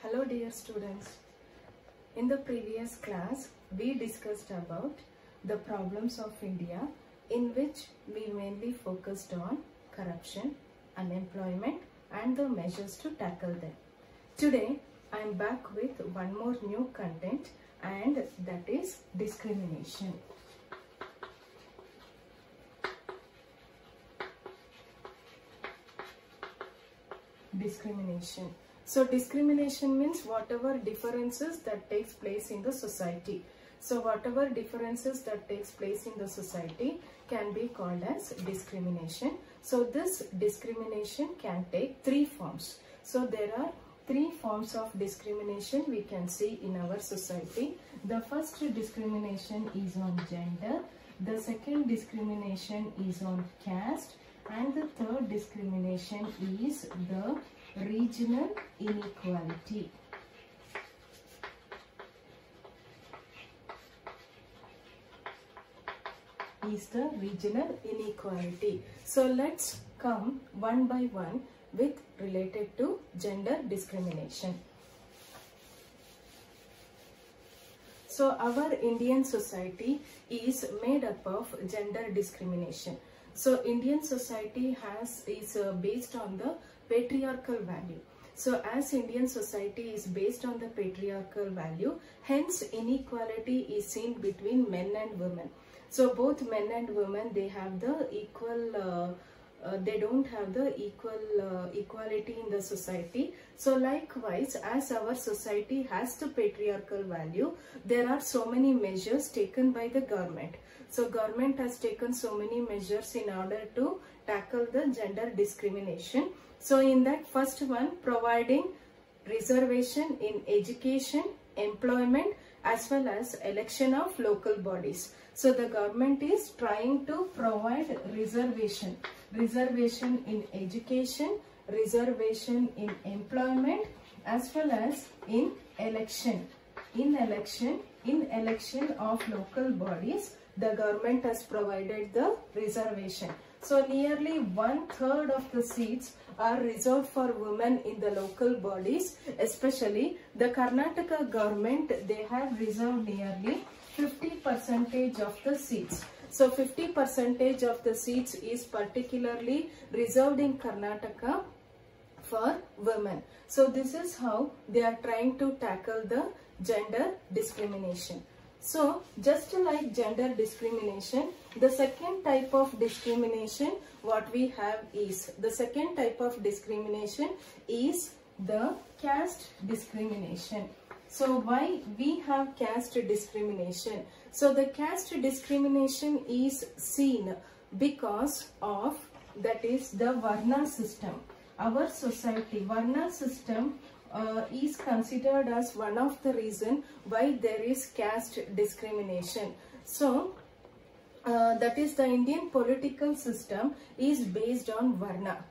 Hello dear students. In the previous class, we discussed about the problems of India, in which we mainly focused on corruption, unemployment and the measures to tackle them. Today, I am back with one more new content, and that is discrimination. Discrimination. So discrimination means whatever differences that takes place in the society. So whatever differences that takes place in the society can be called as discrimination. So this discrimination can take three forms. So there are three forms of discrimination we can see in our society. The first discrimination is on gender. The second discrimination is on caste. And the third discrimination is the regional inequality. Is the regional inequality. So let's come one by one with related to gender discrimination. So our Indian society is made up of gender discrimination. So Indian society is based on the patriarchal value. So as Indian society is based on the patriarchal value, hence inequality is seen between men and women. So both men and women, they have the equal, they don't have the equality in the society. So likewise, as our society has the patriarchal value, there are so many measures taken by the government. So government has taken so many measures in order to tackle the gender discrimination. So in that first one, providing reservation in education, employment as well as election of local bodies. So the government is trying to provide reservation in education, reservation in employment as well as in election of local bodies. The government has provided the reservation. So nearly 1/3 of the seats are reserved for women in the local bodies. Especially the Karnataka government, they have reserved nearly 50% of the seats. So 50% of the seats is particularly reserved in Karnataka for women. So this is how they are trying to tackle the gender discrimination. So just like gender discrimination, the second type of discrimination what we have is, the second type of discrimination is the caste discrimination. So why we have caste discrimination? So the caste discrimination is seen because of, that is the Varna system. Our society, Varna system is considered as one of the reason why there is caste discrimination. So that is, the Indian political system is based on Varna.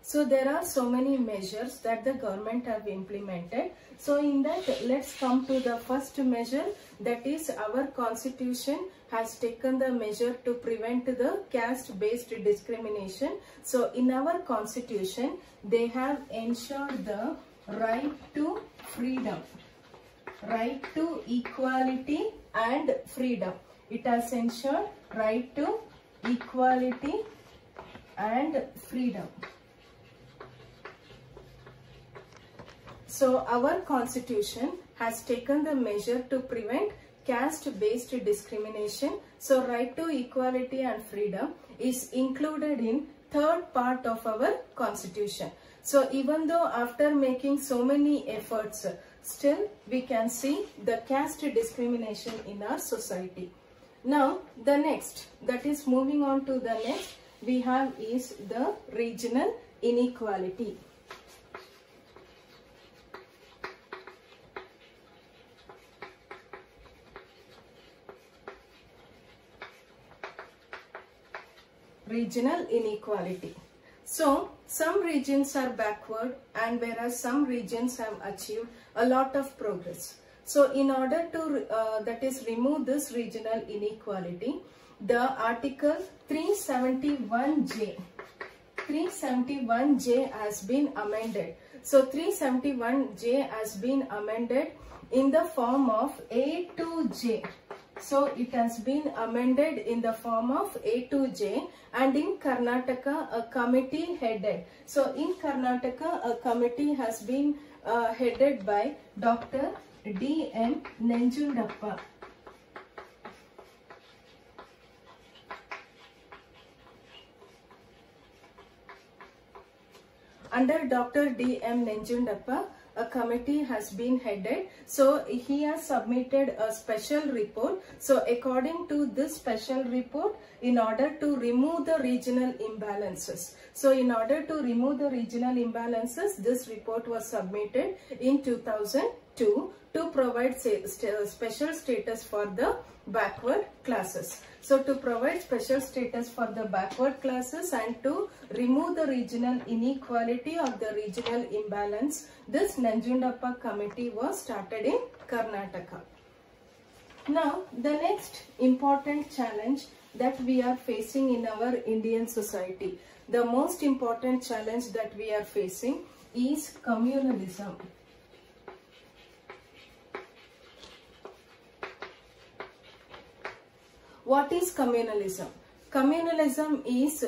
So there are so many measures that the government have implemented. So in that, let's come to the first measure, that is our constitution has taken the measure to prevent the caste based discrimination. So in our constitution, they have ensured the right to freedom, right to equality and freedom. It has ensured right to equality and freedom. So our constitution has taken the measure to prevent caste based discrimination. So right to equality and freedom is included in third part of our constitution. So even though after making so many efforts, still we can see the caste discrimination in our society. Now the next, that is moving on to the next, we have is the regional inequality. Regional inequality. So some regions are backward, and whereas some regions have achieved a lot of progress. So in order to that is remove this regional inequality, the article 371J has been amended. So 371J has been amended in the form of A to J. So it has been amended in the form of A to J, and in Karnataka a committee headed. So in Karnataka a committee has been headed by Dr. D.M. Nenjundappa. Under Dr. D.M. Nenjundappa, a committee has been headed. So he has submitted a special report. So according to this special report, in order to remove the regional imbalances. So in order to remove the regional imbalances, this report was submitted in 2002 to provide special status for the backward classes. So to provide special status for the backward classes and to remove the regional inequality or the regional imbalance, this Nenjundappa committee was started in Karnataka. Now the next important challenge that we are facing in our Indian society, the most important challenge that we are facing is communalism. What is communalism? Communalism is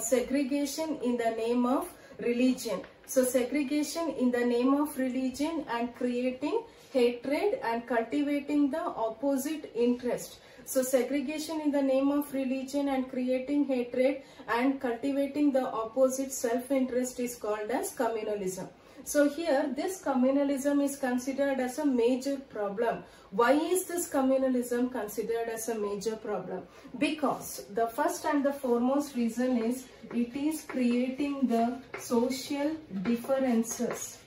segregation in the name of religion. So segregation in the name of religion and creating hatred and cultivating the opposite interest. So segregation in the name of religion and creating hatred and cultivating the opposite self-interest is called as communalism. So here this communalism is considered as a major problem. Why is this communalism considered as a major problem? Because the first and the foremost reason is it is creating the social differences.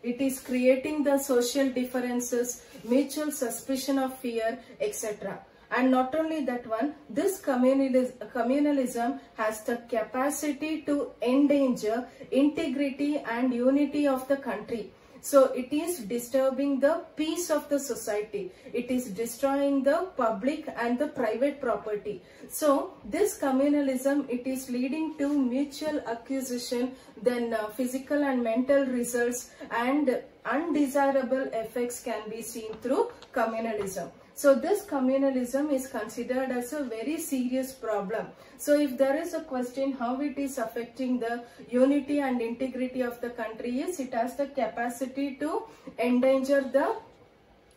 It is creating the social differences, mutual suspicion of fear, etc. And not only that one, this communalism has the capacity to endanger integrity and unity of the country. So it is disturbing the peace of the society. It is destroying the public and the private property. So this communalism, it is leading to mutual accusation, then physical and mental results and undesirable effects can be seen through communalism. So this communalism is considered as a very serious problem. So if there is a question how it is affecting the unity and integrity of the country, is it has the capacity to endanger the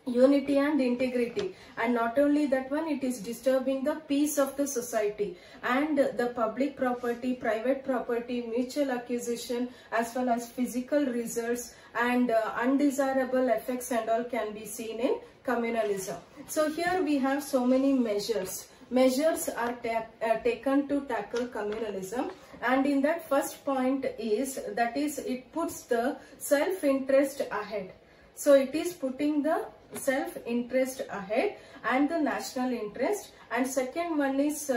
unity and integrity, and not only that one, it is disturbing the peace of the society and the public property, private property, mutual accusation as well as physical results and undesirable effects and all can be seen in communalism. So here we have so many measures. Measures are taken to tackle communalism, and in that first point is, that is, it puts the self-interest ahead. So it is putting the self-interest ahead and the national interest. And second one is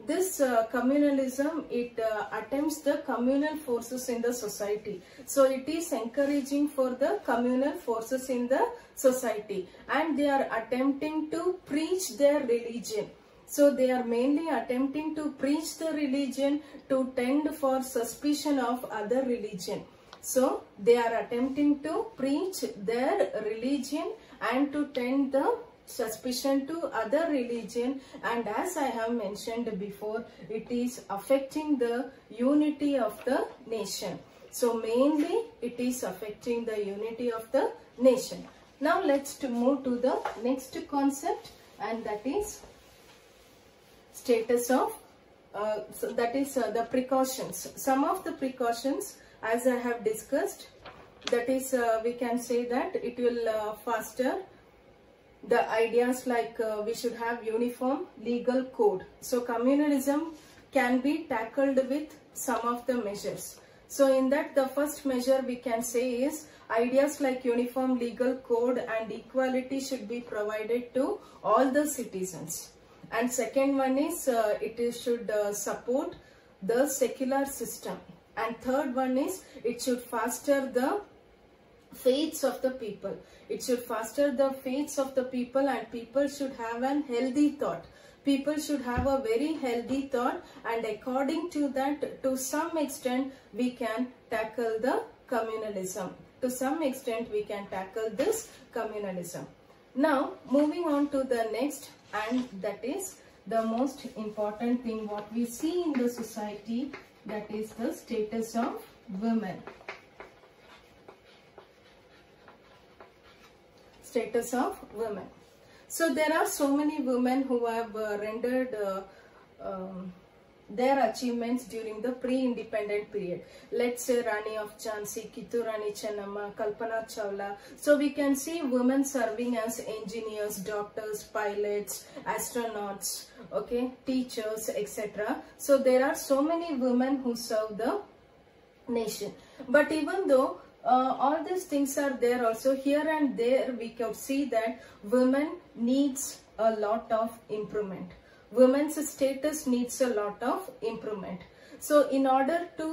this communalism, it attempts the communal forces in the society. So it is encouraging for the communal forces in the society, and they are attempting to preach their religion. So they are mainly attempting to preach the religion to tend for suspicion of other religion. So they are attempting to preach their religion and to tend the suspicion to other religion, and as I have mentioned before, it is affecting the unity of the nation. So mainly it is affecting the unity of the nation. Now let's move to the next concept, and that is status of the precautions. Some of the precautions, as I have discussed, that is we can say that it will foster the ideas like we should have uniform legal code. So communalism can be tackled with some of the measures. So in that, the first measure we can say is ideas like uniform legal code and equality should be provided to all the citizens. And second one is it should support the secular system. And third one is it should foster the faiths of the people. It should foster the faiths of the people, and people should have an healthy thought. People should have a very healthy thought, and according to that, to some extent, we can tackle the communalism. To some extent, we can tackle this communalism. Now, moving on to the next, and that is the most important thing what we see in the society, that is the status of women. Status of women. So there are so many women who have rendered their achievements during the pre-independent period. Let's say Rani of Jhansi, Kittur Rani Chennamma, Kalpana Chawla. So we can see women serving as engineers, doctors, pilots, astronauts, okay, teachers, etc. So there are so many women who serve the nation. But even though all these things are there, also here and there we can see that women needs a lot of improvement. Women's status needs a lot of improvement. So in order to,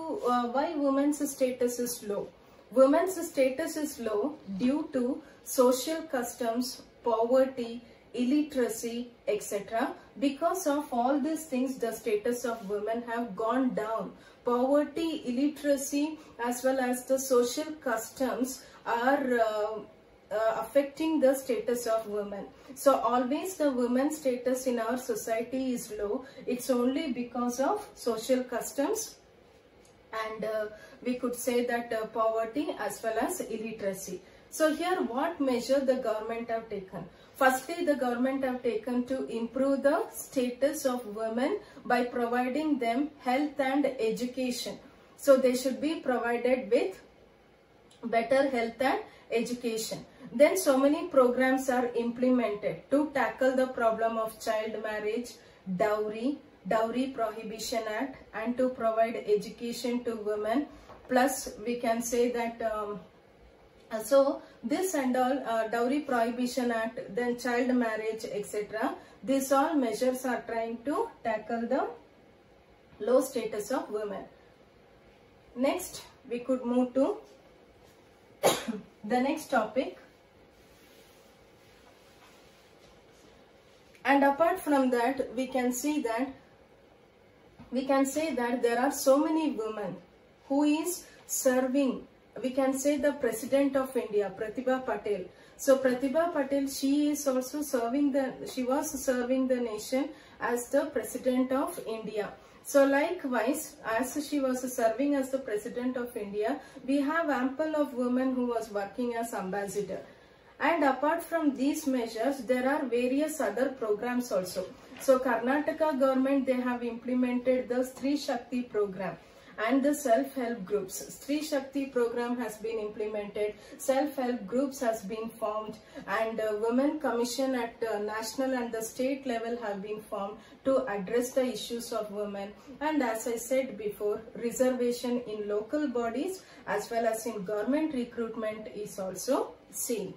why women's status is low? Women's status is low due to social customs, poverty, illiteracy, etc. Because of all these things, the status of women have gone down. Poverty, illiteracy, as well as the social customs are affecting the status of women. So always the women's status in our society is low. It's only because of social customs, and we could say that poverty as well as illiteracy. So here what measure the government have taken? Firstly, the government have taken to improve the status of women by providing them health and education. So they should be provided with better health and education. Then so many programs are implemented to tackle the problem of child marriage, dowry Prohibition Act, and to provide education to women. Plus we can say that so this and all, Dowry Prohibition Act, then child marriage, etc. These all measures are trying to tackle the low status of women. Next, we could move to the next topic. And apart from that, we can say that there are so many women who is serving. We can say the President of India, Pratibha Patel. So Pratibha Patel, she is also serving she was serving the nation as the President of India. So likewise, as she was serving as the President of India, we have ample of women who was working as ambassador. And apart from these measures, there are various other programs also. So Karnataka government, they have implemented the Stree Shakti program and the self-help groups. Stree Shakti program has been implemented, self-help groups has been formed, and women commission at national and the state level have been formed to address the issues of women. And as I said before, reservation in local bodies as well as in government recruitment is also seen.